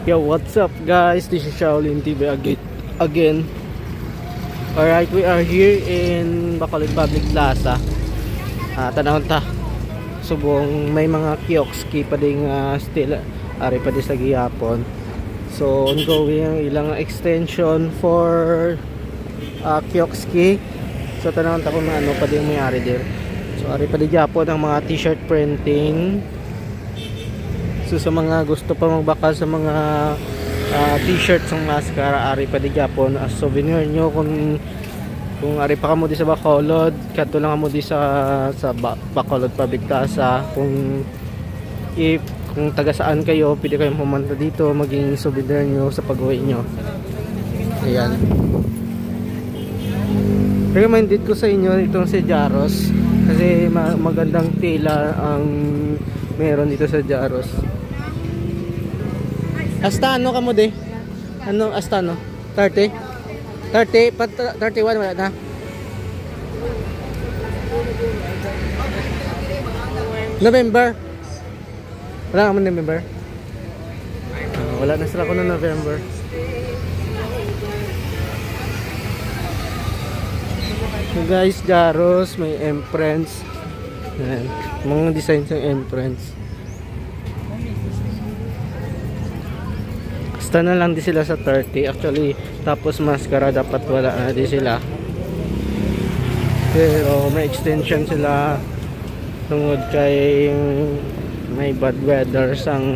Yo, what's up guys? This is Shaolin TV again. Alright, we are here in Bacolod Public Plaza. Tanawon ta. Subong may mga kioski pa ding still ari pa di sa gihapon. So ongoing ang ilang extension for kioski. So tanawon ta kung ano pa ding may ari there. So ari pa di gihapon ang mga t-shirt printing. So sa mga gusto pa magbakal sa mga t-shirts ng maskara, ari pa di Japon as souvenir nyo kung ari pa kamo di sa Bacolod, kadto lang kamo di sa Bacolod Public Plaza. Kung taga saan kayo, pwede kayong pumunta dito, maging souvenir nyo sa pag-uwi nyo. Ayan. Recommended ko sa inyo itong si Jaros kasi magandang tela ang meron dito sa Jaros. Hasta ano kamo de? Ano hasta no? 30? 30? 31 wala na? November? Wala ka mo November? Wala na sila ko na November. So guys, Jaros, may imprints. Ayan, mga designs ng imprints. Basta na lang di sila sa 30 actually, tapos mascara dapat wala na di sila, pero may extension sila tungod kay may bad weather sang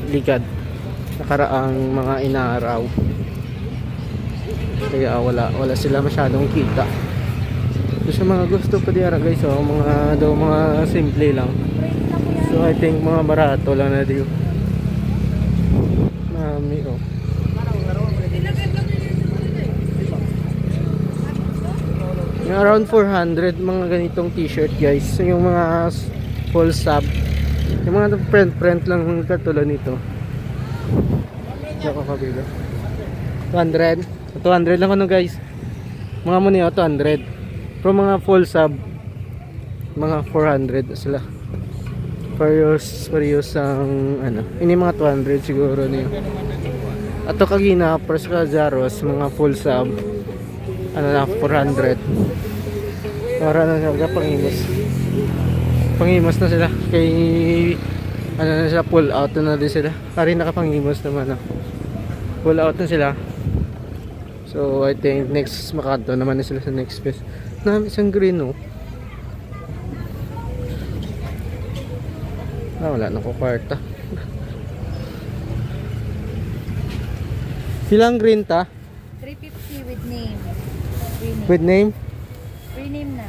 ligad nakaraang mga inaraw, kaya wala sila masyadong kita. So sa mga gusto pa diara guys, so mga simple lang, so I think mga barato lang na diyo. Around 400 mga ganitong t-shirt guys. So yung mga full sub, yung mga print lang katulad nito. Ako kabila 200 lang ano guys, mga mo niyo 200, pero mga full sub mga 400 sila. Various ang ano, ini mga 200 siguro niyo. Ato kagina pres ka Jaros mga full sub ano na 400. Para na sila pangimos na sila kay ano na sila, pull out na din sila. Ari nakapangimos naman pull out na sila. So I think next makadto naman na sila sa next phase. Na isang green wala na ko kwarta. Silang green ta? 350 with name. With name? Free name na.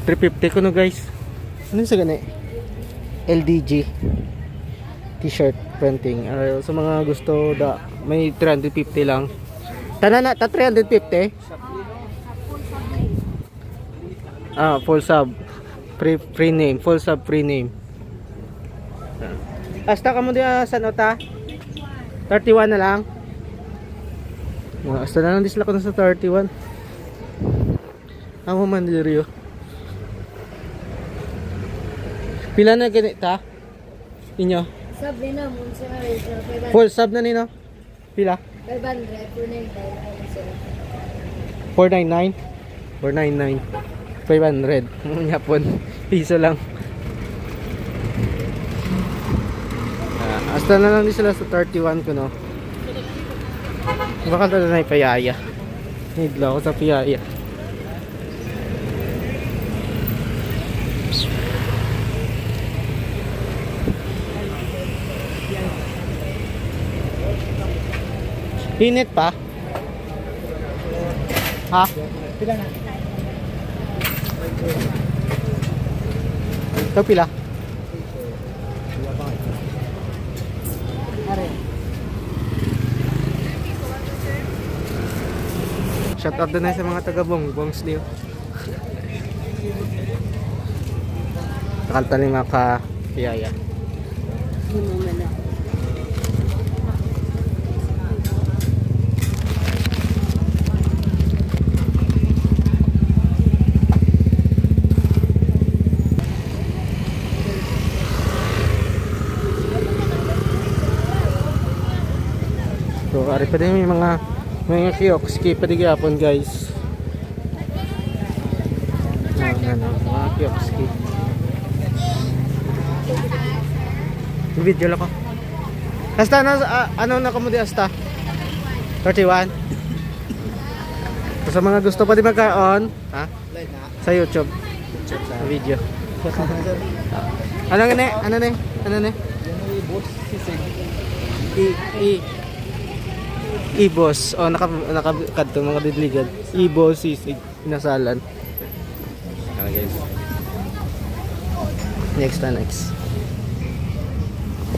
350 ko no guys. Ano sa gani? LDG t-shirt printing. Sa mga gusto may 350 lang. Tanan na ta 350. Full sub. Free name, full sub free name. Hasta kamo di sa nota? 31 na lang. Hasta na lang disla ko na sa 31. Amo man diri yo. Pila na ganita? Inyo? Sub na mo sa full sub na nino? Pila? 500 499 500 yapon piso lang. Hasta na lang din sila sa 31 ko no. Baka na payaya. Need lang ako sa piyaya. Init pa? Ha? Pila na? Ito pila? Are. 500 Shout out din sa mga taga Bongbongs niyo. Nakanta ni Maka Yaya. So, ari pa din may mga kioski pa din yapon guys. Mga kioski. Video lang ko. Hasta ano na kamo di hasta? 31. So, sa mga gusto pa din magkaon, ha? Sa YouTube. Sa video. Ano ne? Ano ne? Ano ne? I-boss. Oh, nakakadto mga didligan. I-boss sisig inasalan. Okay, guys. Next.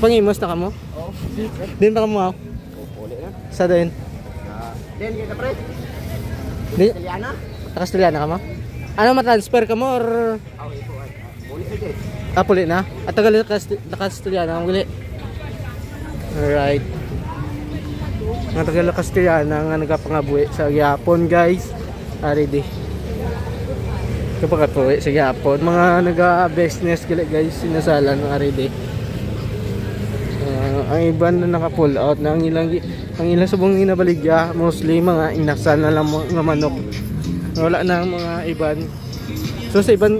Pangimos na kamo? Oo. Din pa kamo? Puli na. Sa din? Din kita pre. Castellana? Castellana kamo? Ano ma-transfer kamo or puli na. Puli na. At tagal Castellana ang guli. Alright. Ang tagal Castellana nga nagapangabuhi sa Yapon guys. Ready. Kapag atuwi sa Yapon, mga naga-business guys sinasalan ng ready. Ang iban na naka-pull out na ang ilang subong ginabaligya mostly mga inasal na lang mga manok. Wala na ang mga iban. So sa iban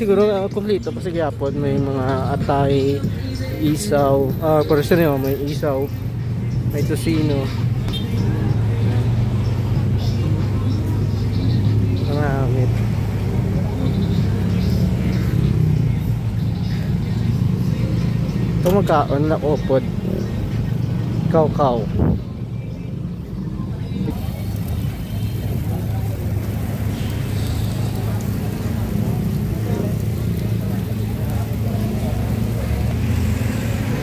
siguro kompleto pa sa Yapon, may mga atay, isaw, personal may isaw, may tosino. Mga meat. Ito magkaon na opod. Kaw.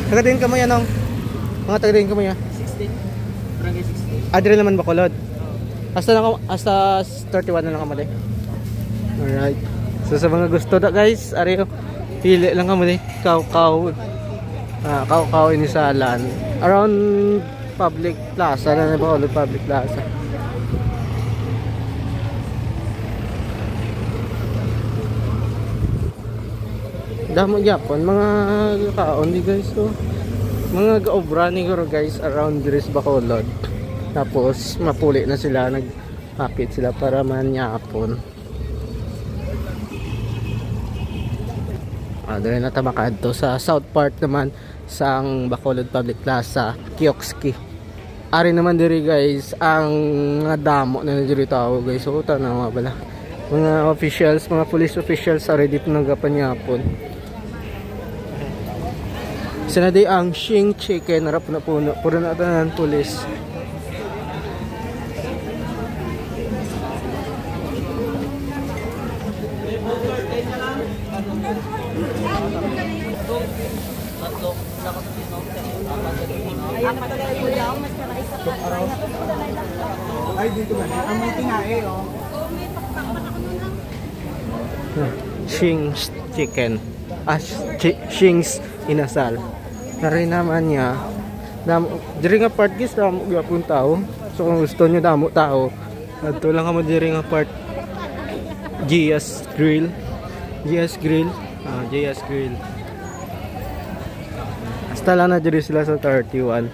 Taga-din ka mo yan, nong? Mga taga-din ka mo yan? 16. Barangay 16. Adre naman Bacolod? Hasta 31 na lang kamali. Alright. So sa mga gusto na guys, ariyo, pili lang kamali. Kaw. Kaw inisalan. Around public plaza na Bacolod public plaza. Damo Japon, mga kaon di guys. So, mga gaobra ni guro guys around Dres Bacolod. Tapos mapuli na sila, nagpapit sila para manyapon. Dali na tamakad to sa south part naman sang Bacolod Public Plaza, Kioski. Ari naman diri guys ang mga damo na diri tao guys. So tanaw bala. Mga officials, mga police officials are ready nagapanyapon. Sinaday ang Shing Chicken harap na puno. Puro na tanan police. Ay, dito ba? Ang may tingae, oh. Shing's Chicken. Shing's Inasal. Narin naman niya. Diri nga part guys, damo gyapon tao. So kung gusto niyo damo tao, adto lang kamo diri nga part. GS Grill. GS Grill. GS Grill. Hasta lang na diri sila sa 31.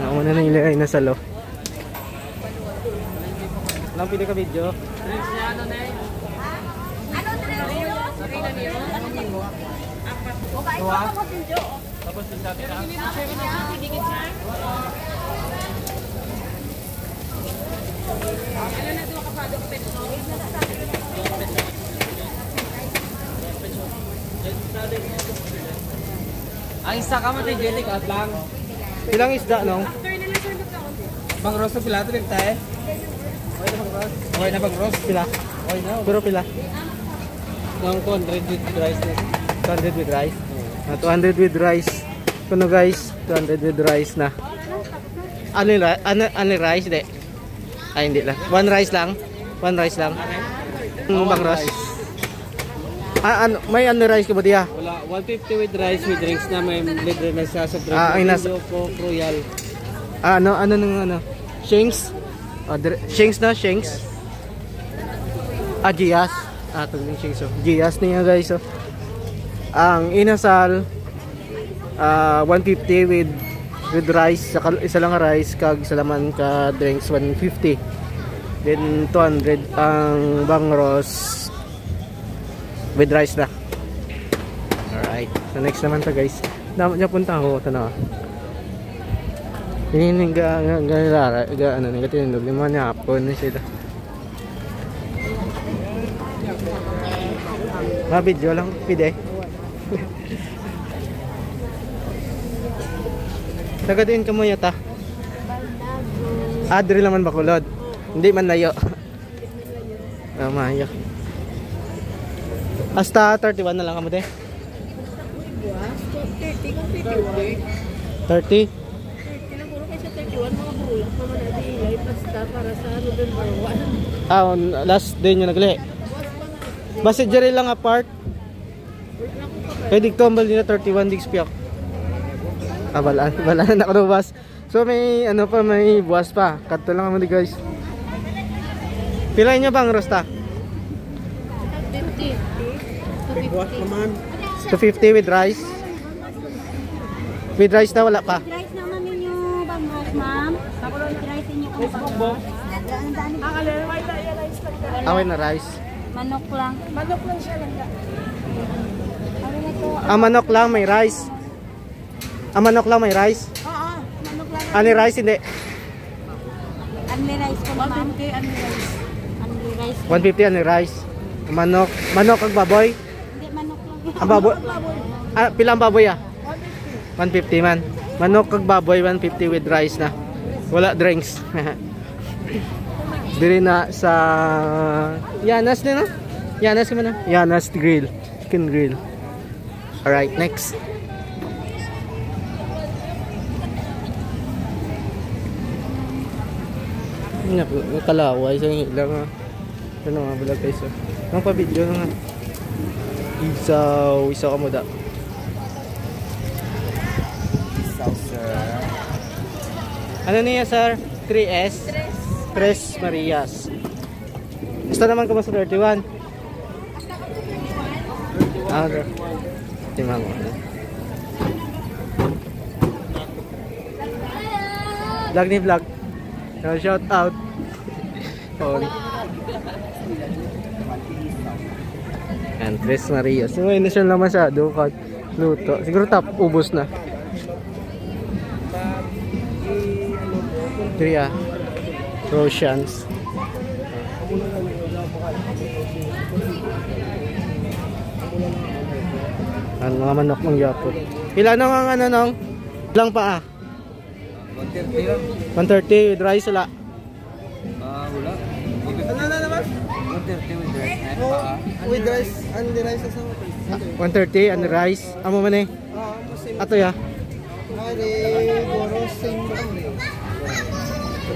Nauna na nila ay nasalo. Nang pili ka video. Tapos sabi na. Ang isa ka mo tayo jelik at lang. Ilang isda nong? Bang roast na pila ito tayo. Okay na bang roast? Pila? Okay na. Pero pila? Nang 200 with rice na. 200 with rice? 200 with rice. Kuno guys, 200 with rice na. Ano rice de? Ay, hindi lang. One rice lang? One rice lang? Bang Ros? May ano rice ka ba diya? Wala, 150 with rice with drinks na may libre na sa soft drink. Ay, nasa... Coke Royal. Ano nung ano? Shanks? Shanks na, Shanks? Gias. Ito yung Shanks. Gias niya guys. Ang inasal 150 with rice, isa lang rice kag isa laman ka drinks 150. Then 200 ang Bang Ros with rice na. Alright. So next naman to guys. Dapat punta ako ito na. Ini ga ano ni katindog ni man hapon ni sila. Video lang pide. Tagadin ka mo yata. Adri naman Bacolod. Hindi man layo. Mayo. Hasta 31 na lang kamo de. 30. Last day nyo nagli. Basta dyan lang apart. Pwede tumble nila 31 digs piyak. Balaan na ako ng bus. So may ano pa, may buwas pa. Kato lang kamo di guys. Pilain nyo bang Rosta? 250 with rice. With rice na wala pa. Rice naman ninyo, Bang Ros, ma'am. Rice ninyo kung Away na rice. manok lang. Manok lang siya lang. Manok lang may rice. Manok lang may rice. Oo, manok lang. Ani rice hindi. Only rice ko naman. 150 only rice. Only rice. 150 ani rice. Manok ang baboy. Hindi, manok lang. Ang baboy. Pila ang baboy 150 man. Manok kag baboy 150 with rice na. Wala drinks. Diri na sa Yanas na no? Yanas man na. Yanas grill. Chicken grill. Alright, next. Nakalaway sa ilang ano nga vlog guys. Nang pa video na nga. Isaw ka mo da. Isaw sir. Ano niya sir? 3S? Tres Marias. Gusto naman ko sa 31. Timang mo. Vlog ni vlog. Shout out. And Tres Marias. Ngayon na siya naman masyado. Luto. Siguro ubos na. 3 Rosians. Mga manok ng yapot. Ilan ang ano nang? Lang pa 130 with rice wala. Wala. Ano na naman? 130 with rice. With rice and the rice sa 130 and the rice. Amo man ato ya.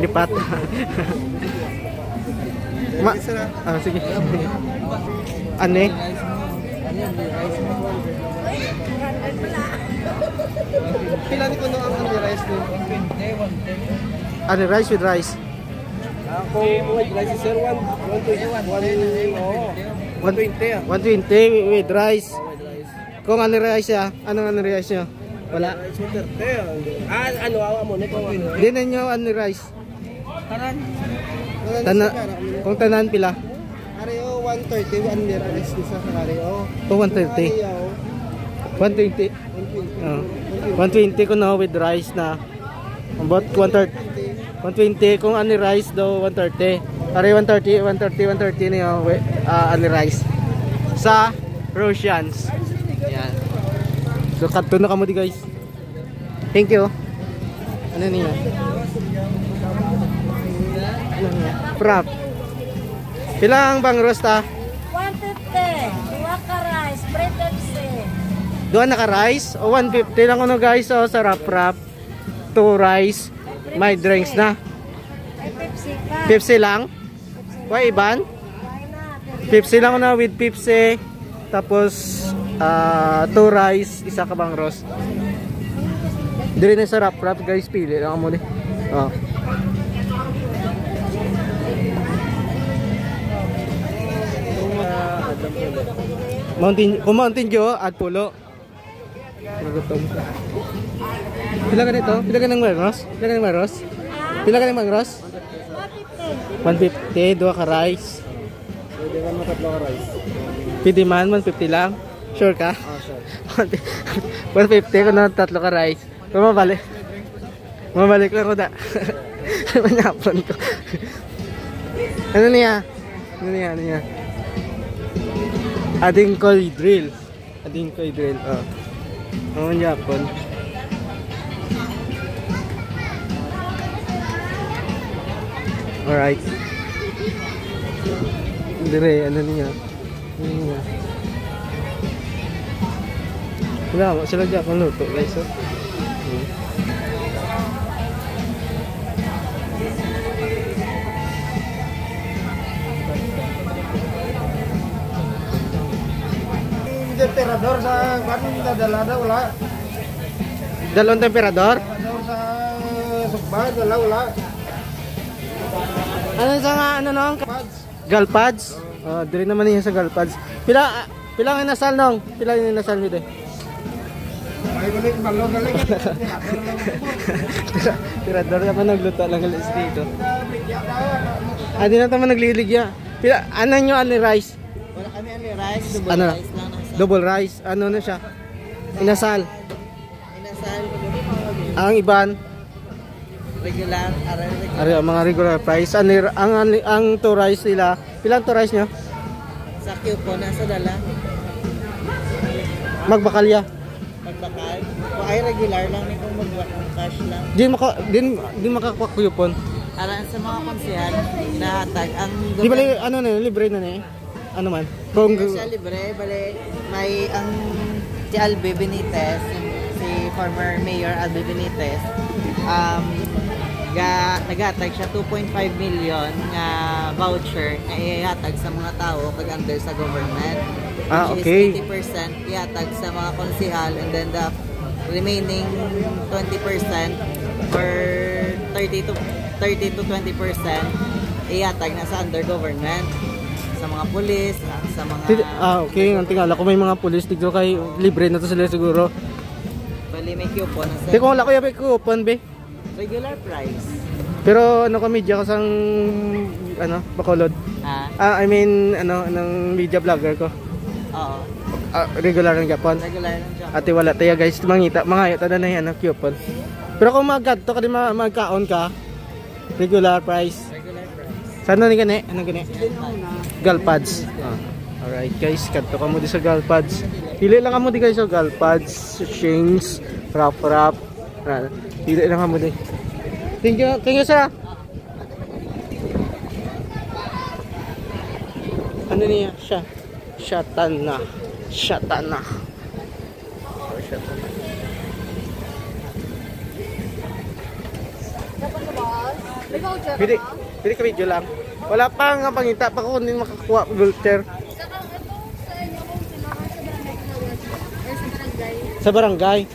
Lipat. Sige. Ane? Pila ni kuno ang rice ni? Ane rice with rice. Ako with rice sir 120 with rice. Kung ano rice anong ano rice niya? Wala. Ano awa mo nito? Di na nyo ano rice. Kung tanan pila? Areo 130 one rice sa Areo. 130. 120. 120 ko na with rice na. About 130. 120 kung ani rice daw 130. Are 130 niyo ani rice. Sa Rosians. Yan. So kadto na kamo di guys. Thank you. Ano niya? Prop. Pilang Bang Rosta? 150. Dua ka rice, bread Pepsi. Doon naka rice o 150 lang ano guys. So sarap rap. 2 rice. May drinks na. Pepsi lang? Why iban? Pepsi lang na with Pepsi. Tapos 2 rice, isa ka bang roast. Dili na sa wrap guys, pili lang mo ni. Oh. Mountain Dew at pulo. Nagutom. Pila ka nito? Pila ka ng mangros? Pila ka ng mangros? Pila ka ng mangros? 150, 2 ka rice. Pwede man mo 3 ka rice. Pwede man, 150 lang. Sure ka? Sure. 150 kung na 3 ka rice. Mabalik lang ko da. Manyapon ko. Ano niya? Ano niya? Ading koy drill. Oh. Manyapon. Alright. Dire, ano niya? Wala mo sila dyan kung luto guys. Oh. Temperador sa kan dadalada wala. Dalawang temperador? Temperador sa sukba wala. Ano sa nga ano nong? Pads. Galpads? Oh, dire naman niya sa galpads. Pila ang inasal nong? Pila ang inasal nito? Ay balik malo galing. Tirador naman nagluto lang alas dito. Di na naman nagliligya. Pila ano nyo ani rice? Wala kami ani rice, double Ano? rice lang nasa. Double rice. Ano na siya? Inasal. Inasal Ang iban regular, ari ang mga regular price. Ang 2 rice nila. Pilang 2 rice nyo? sa queue po nasa dala. Magbakalya. Pagbakal. O ay regular lang ni kung cash lang. Di makakuha coupon. Aran sa mga konsyal na hatag ang Di bali ano na libre na ni. Ano man. Kung siya libre, bali may ang si Albe Benitez, si former Mayor Albe Benitez, naghatag siya 2.5 million nga voucher na ihatag sa mga tao kag under sa government. Okay. Which is 80% ihatag sa mga konsehal and then the remaining 20% or 30 to 20% ihatag na sa under government. Sa mga pulis, sa mga... okay. Ang tingala ko may mga pulis dito kay libre na to sila siguro. Bali may coupon na Di ko wala ko yabe coupon be. regular price. Pero ano ka media ko sang Bacolod. I mean ng media vlogger ko. Oo. Regular ng Japan. Regular lang siya. Ate wala tayo guys mga ita na yan ang coupon. Pero kung magkadto ka di magkaon ka regular price. Regular price. Saan ni gani? Anong gani? Galpads. Alright guys, kadto ka mo di sa Galpads. Pili lang ka mo di guys sa Galpads, Shings, Wrap. Pili lang ka mo di. Thank you sir. Ano niya? Shatana. Pili ka video lang. Wala pa nga pangita pa kung hindi makakuha filter. Sa barangay.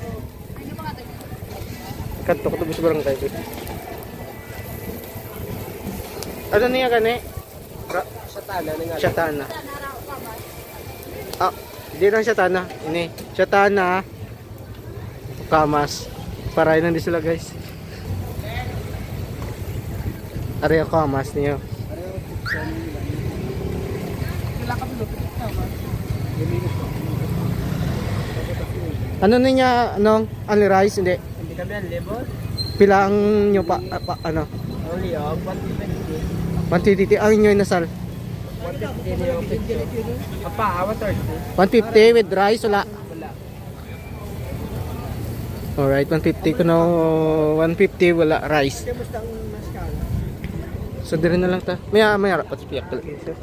Kanto ko to sa barangay. Ano niya gani? Shatana. Hindi lang Shatana. Ini. Shatana. Kamas. Paray lang di sila guys. Ari ako kamas niyo. Ano niya only rice hindi? Hindi kami ang level. Pila ang nyo ano? Only 150. 150 ang inyo inasal. 150 yung picture. Apa, 150 with rice wala. Alright, 150 kuno 150 wala rice. So dire na lang ta. May harap pat piyak talaga.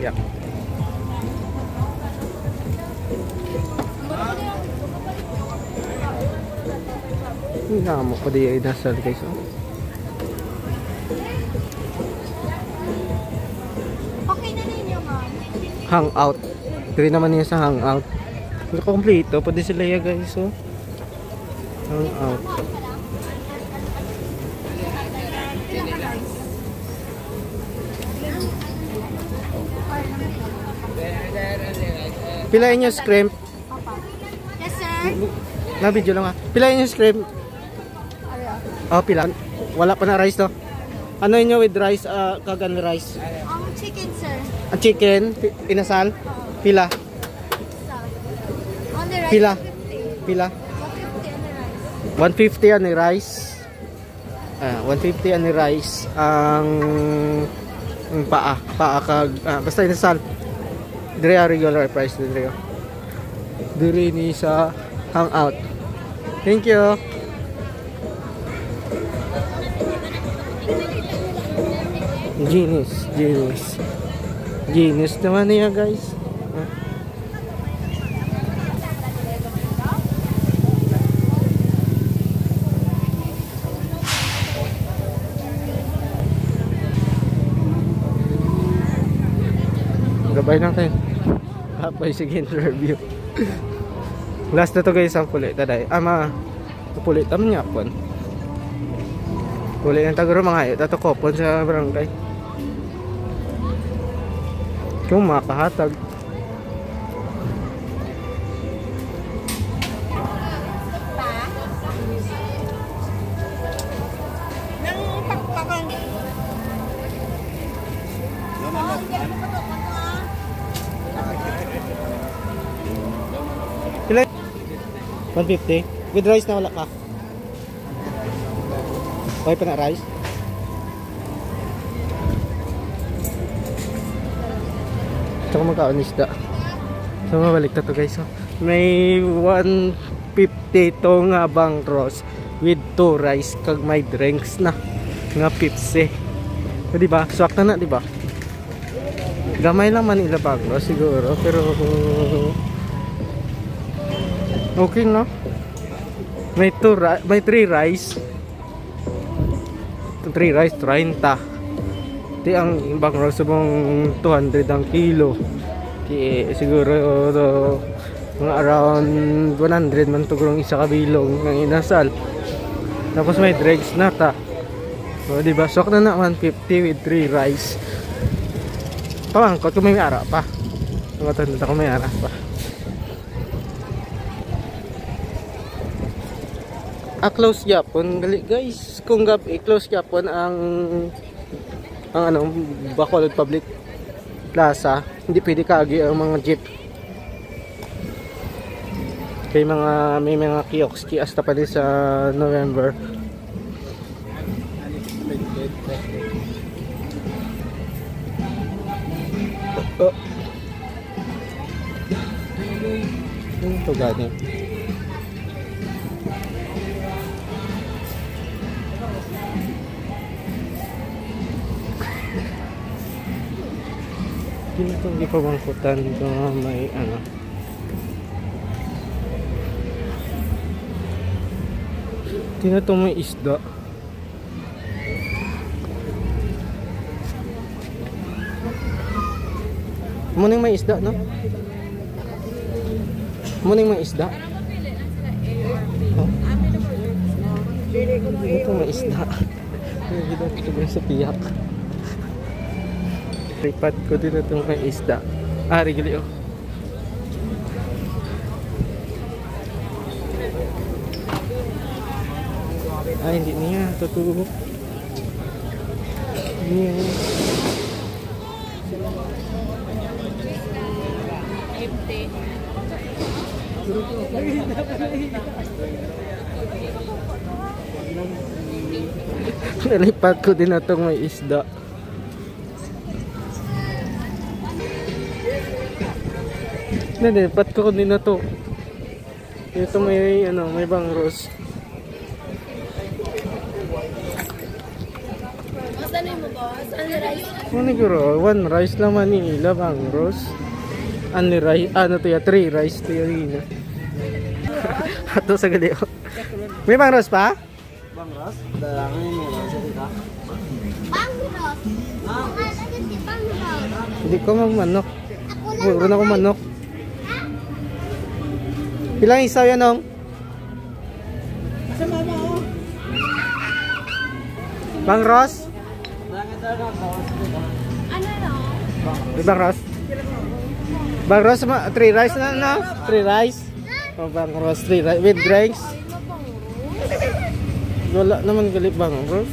Piyak. Hindi mo ko di ay dasal guys. hangout. Diri naman niya sa hangout. Kompleto pwede sila ya guys. So hangout. Pilain nyo scrimp. Yes, sir. Na video lang ha. Pilain nyo scrimp. Oh, pila. Wala pa na rice to. Ano inyo with rice? Kagan rice. Chicken, sir. Ang chicken, inasal. Pila. On the rice, Pila. 50. Pila. 150 on 150 the rice. ang rice. 150 ang rice. Ang paa kag basta inasal. Dire regular price dire. Dire ni sa hangout. Thank you. Genius naman niya guys. Gabay lang tayo. Hapay sige interview. Last na to guys ang pulit taday. Pulit naman niya po. Pulit ng taguro mga ito kopon sa barangay. Kung makahatag. Ilan? 150? With rice na wala ka? Okay pa na rice? Tsaka magkaon isda. So mabalik na to guys. So, may 150 to nga bang roast with 2 rice kag may drinks na nga pipsi. So, diba? Swak na diba? Gamay lang man ila bang roast siguro pero okay no? May 3 rice. 3 rice 30. Di ang ibang roast mong 200 ang kilo. Di siguro mga around 100 man tugurong isa kabilong ng inasal. Tapos may dregs na ta. So di ba sok na 150 with 3 rice. Pamangkot ko may ara pa. Matanda ko may ara pa. Close Japon gali guys. Kung gabi close Japon ang Bacolod Public Plaza, hindi pwede kaagi ang mga jeep. Kay may mga kiosk hasta pa din sa November. Ito gani. Hindi itong ipabangkutan ito may Ito may isda. Muning may isda, no? Muning may isda. Oh. Ito may isda. Ito may sa piyak. Ripat ko din itong may isda. Rigili oh. Hindi niya. Totoo. Niya. Nalipat ko din itong may isda. Nalipat ko din na to. Ito may bangros. Ano guro? 1 rice lang Manila bangros. Only rice, to ya 3 rice to ya. Ato sa gali. May bangros pa? Bangros? Dalangan mo sa dito. Bangros. Bangros. Hindi ko magmanok. Ako Puro na ko manok. Ilang isaw yan, Nong? Bang Ross? Ano no? Bang Ross? Bang Ross, 3 rice na, no? 3 rice? O, Bang Ross, 3 rice with drinks? Wala naman galit Bang Ross.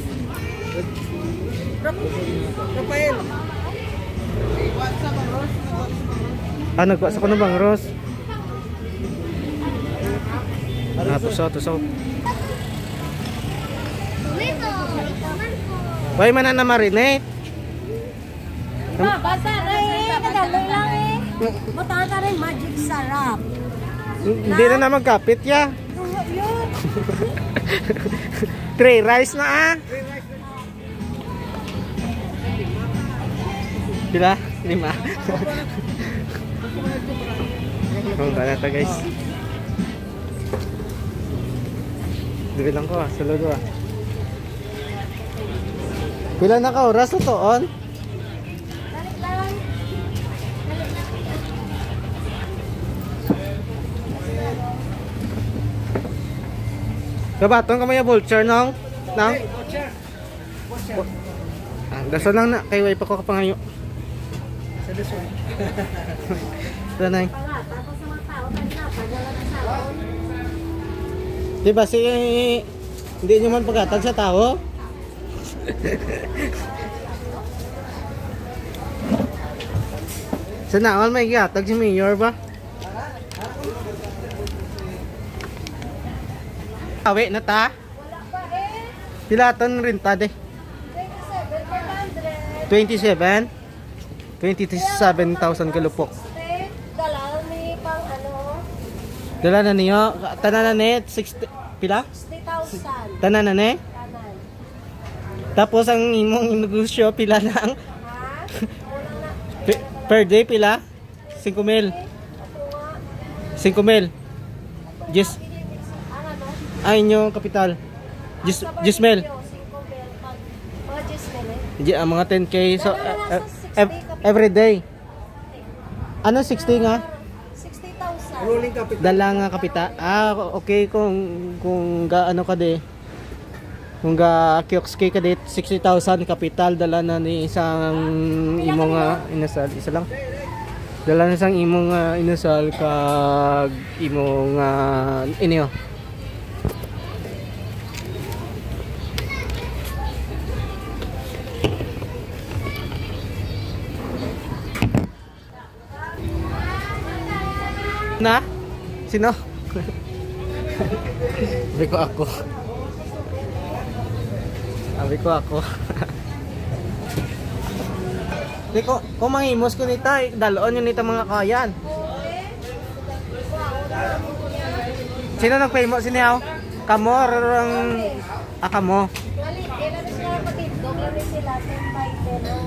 Rafael. WhatsApp Bang Ross. Nagwasa ko na Bang Ross. Tusaw. Why man na marinate? Basta rin, kadaloy lang eh. Matata rin magic sarap. Hindi na magkapit ya. Yun. 3 rice na ah. Pila? 5. Kung ba na ito guys. Dili lang ko ah, sulod ah. Pila na ka oras to on? Kabaton kamay vulture nong? Nang? Dasal lang na kay way pa ko kapangayo. Sa dasal. Danay. Di ba si hindi nyo man paghatag sa tao? Sa naon may ihatag si Mayor ba? Awe na ta? Wala pa eh. Pilatan rin ta de. 27? 27,000 kalupok. Dala ni pang ano? Dala na niyo? Tanan na net 60 pila? 60,000. Tanan na ne? Tanan. Tapos ang imong negosyo pila lang? Ha? Wala na. Per day pila? 5,000. 5,000. Just Ano no? ay inyo kapital. Just mil. 5,000 pag mga 10,000 eh. Mga 10k so every day. Ano 60 nga? 60,000. Rolling capital. Dala nga kapita. Okay kung gaano ka de. Kung ga kiosk ka de 60,000 kapital dala na ni isang imong inasal isa lang. Dala na isang imong inasal kag imong inyo. Na? Sino? Sabi ko ako. Di ko, kung mangimos ko nita, daloon yun nita mga kayan. Sino nagpaymo? Sino? Kamo? Kamo? Dali, kailan sila patindog lang sila tempay pero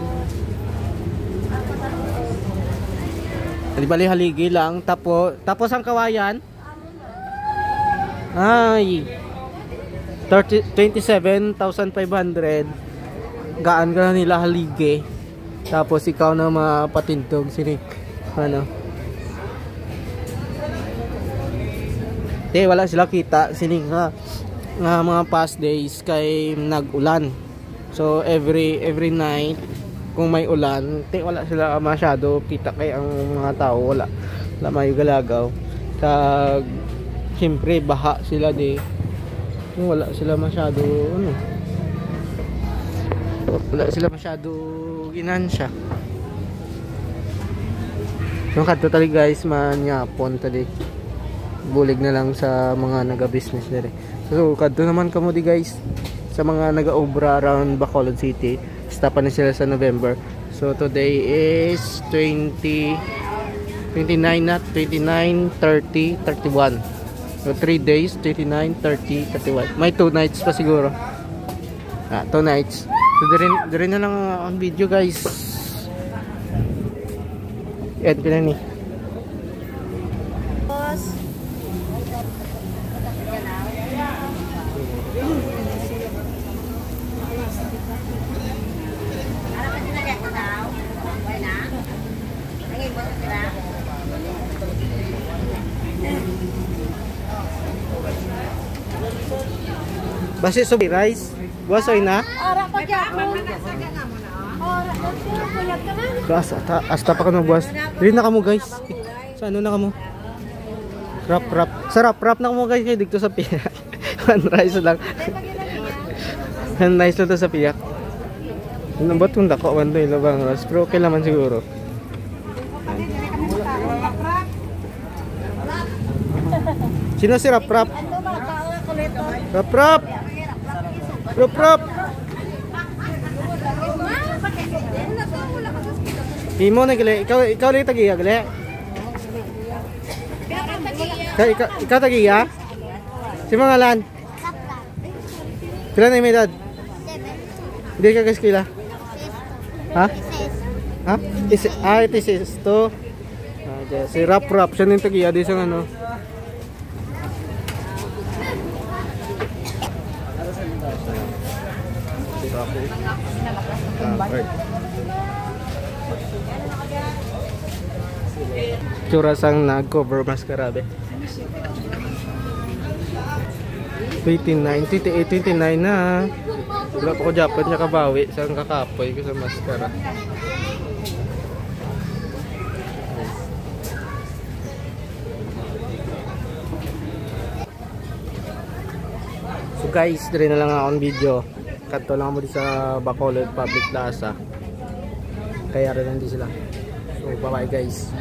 Di bali haligi lang. Tapos ang kawayan? Ay 27,500. Gaan ka na nila haligi. Tapos ikaw na mapatintog sinik. Ano? Wala sila kita sining nga mga past days kay nag-ulan. So every night kung may ulan, wala sila masyado kita kay ang mga tao wala mayo galagaw. Kag siyempre baha sila wala sila masyado ginansya. So kadto tali guys manyapon tali. Bulig na lang sa mga naga-business dire. So kadto naman kamo di guys sa mga naga-obra around Bacolod City. Stopan na sila sa November. So today is 29 na 29, 30, 31. So 3 days, 29, 30, 31. May 2 nights pa siguro. 2 nights. So dirin na lang ang video guys. End ko na ni. Ano ka dinagay ko daw? Okay na? Nangin mo sila? Basi so rice. Buwasoy na. Ora pa dyan po. Ora pa dyan po. Asta pa ka ng buwas. Dili na kamo guys. Sa ano na kamo? Rap. Sarap na kamo guys kay dito sa piyak. One rice lang. One rice lang to sa piyak. Ano ba itong dako? Wando yung labang rice. Pero okay naman siguro. Sino si Rap? Ano ba? Kaola kuleto. Rap! Imo na gali. Ikaw lagi tagiya gali. Ikaw tagiya? Si mga lan? Kailan na yung edad? 7. Hindi ka guys kila? Ha? Ha? Ito is to. Si Rap. Siya na yung tagiya. Di sa ano. Tsura sang nag-cover maskarabe. 29 na. Wala pa ko Japan niya kabawi. Sang kakapoy ko sa maskara. So guys, dire na lang akong video. Kanto lang mo di sa Bacolod Public Plaza. Kaya rin hindi sila. So bye bye guys.